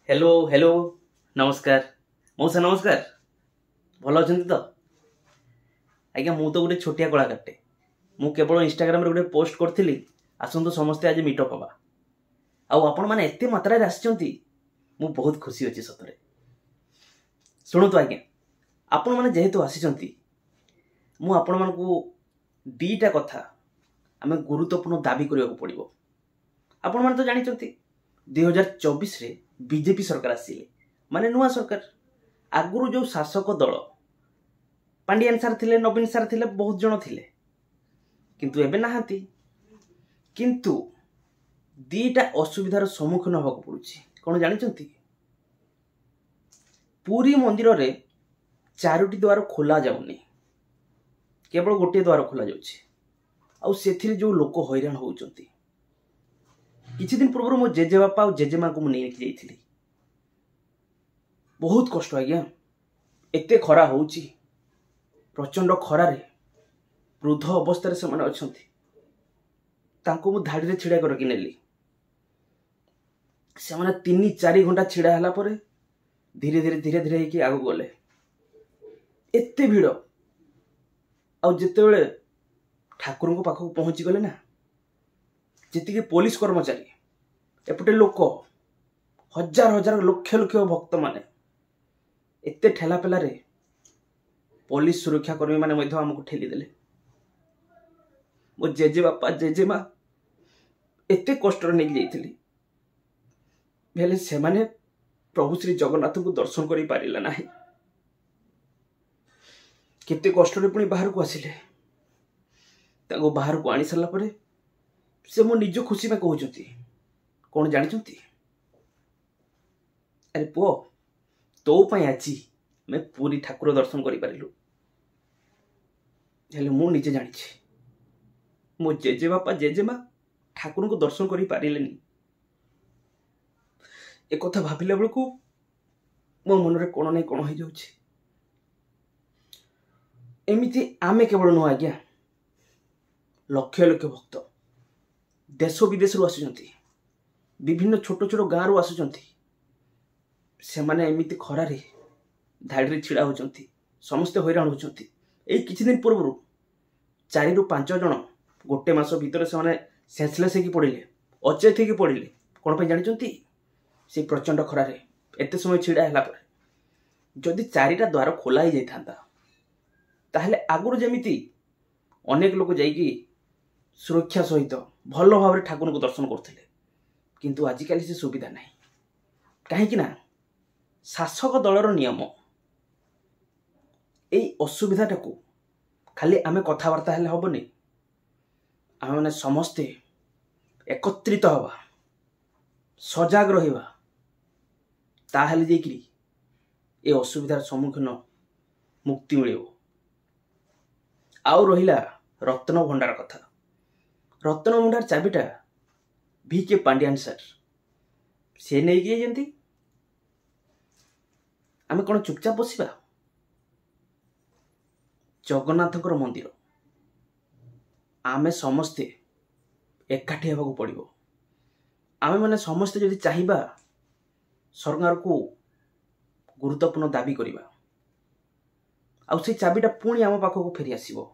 Hello hello नमस्कार मौसा नमस्कार भल अच्छा तो आज्ञा मु तो गोटे छोटिया कलाकारटे मु केवल इंस्टाग्राम रे गोटे पोस्ट करथिली आसंतु समस्ते आज मीटअप हवा आपण मैंने एते मात्रा आसी मु बहुत खुशी अच्छी सतरे शुणु आज्ञा आपण मैंने जेहेतु आसी मु आपण मानकु दीटा कथा आम गुरुत्वपूर्ण दाबी करने को पड़ो। आपण मैंने तो जानते 2024 रे बीजेपी सरकार आसिले माने नुआ सरकार आगुरु जो शासक दल पांडियान सार थिले नवीन सार थिले बहुत जन थिले किंतु एबे नाहांती किंतु दीटा असुविधार सम्मुखीन होगा पड़ुछि कौन जानते पुरी मंदिर रे चारोटी द्वार खोला जाउनी केवल गोटे द्वार खोला जाउछि आउ सेथिरे जो लोक हैरान होउचंती किछि दिन पूर्व मो जेजेबापा और जेजेमा को मुझे जाइली बहुत कष्ट आज्ञा एते खरा होउची प्रचंड खरारे वृद्ध अवस्था से माने अछंती तांको मु धाड़ी रे छिड़ा कर नेली से माने 3-4 घंटा छिड़ा हला परे धीरे धीरे कि आगु गले एते भिड़ आ जेते बेले ठाकुर को पाखक पहुंची गले ना जी पुलिस कर्मचारी एपटे लोक हजार हजार लक्ष लक्ष भक्त माने एते ठेला पेला रे पुलिस सुरक्षा कर्मी माने मध्य हमको ठेली देले मो जेजे बापा जेजेमा एते कष्ट नहीं जाइली भेले से माने प्रभु श्री जगन्नाथ को दर्शन करि पारिला नाही केते कष्ट रे पुणी बाहर को आसिले ताको बाहर को आनी सरला परे से मो निज खुशी में कहते कौन जानते अरे पुओ तो आज मैं पूरी ठाकुर दर्शन कर पारिलु हेले मु निजे जानी मो जेजे बापा जेजेमा ठाकुर को दर्शन कर पारिलेनी एक कथा भाविला बेलू मो मन रे कौन नहीं कौन हो जाउछि एमिति आमे केवल नुह आज्ञा लक्ष लक्ष भक्त देश विदेश आसुचंती विभिन्न छोट छोट गाँव रु आसुचंती से माने एमिति खरारे धाड़ी छिड़ा होचंती समस्ते हैरान होचंती एई किछि दिन पूर्व 4 ରୁ 5 जन गोटे मास भितर से माने सेंसलेस होगी पड़िले अचेत होगी पड़िले कौन पे जानते से प्रचंड खरारे एते समय छिड़ा हैला पर जदि 4टा द्वार खोला ही जाइथांता ताहले आगुरु जेमिति अनेक लोक जाइकी सुरक्षा सहित भल भाव ठाकुर को दर्शन करते किंतु आजिकल से सुविधा नहीं कहीं शासक दलर नियम यही असुविधा को खाली आमे कथबार्ता हेले हबनी आमे माने समस्ते एकत्रित हवा सजग रहिबा ताहले जेकरी ए असुविधार सम्मुखीन मुक्ति मिलिबो। आउ रहिला रत्न भंडार कथा रत्न भंडार चाबिटा VK पांडियान सर से नहीं किए जंती आमे कौन चुपचाप बसिबा जगन्नाथकर मंदिर आमे समस्ते एकाठी होगा पड़ो आमे माने समस्ते जदि चाहिबा सरकार को गुरुत्वपूर्ण दाबी करिबा आउ से चाबिटा पुणी आम पाखक फेरी आसीबो।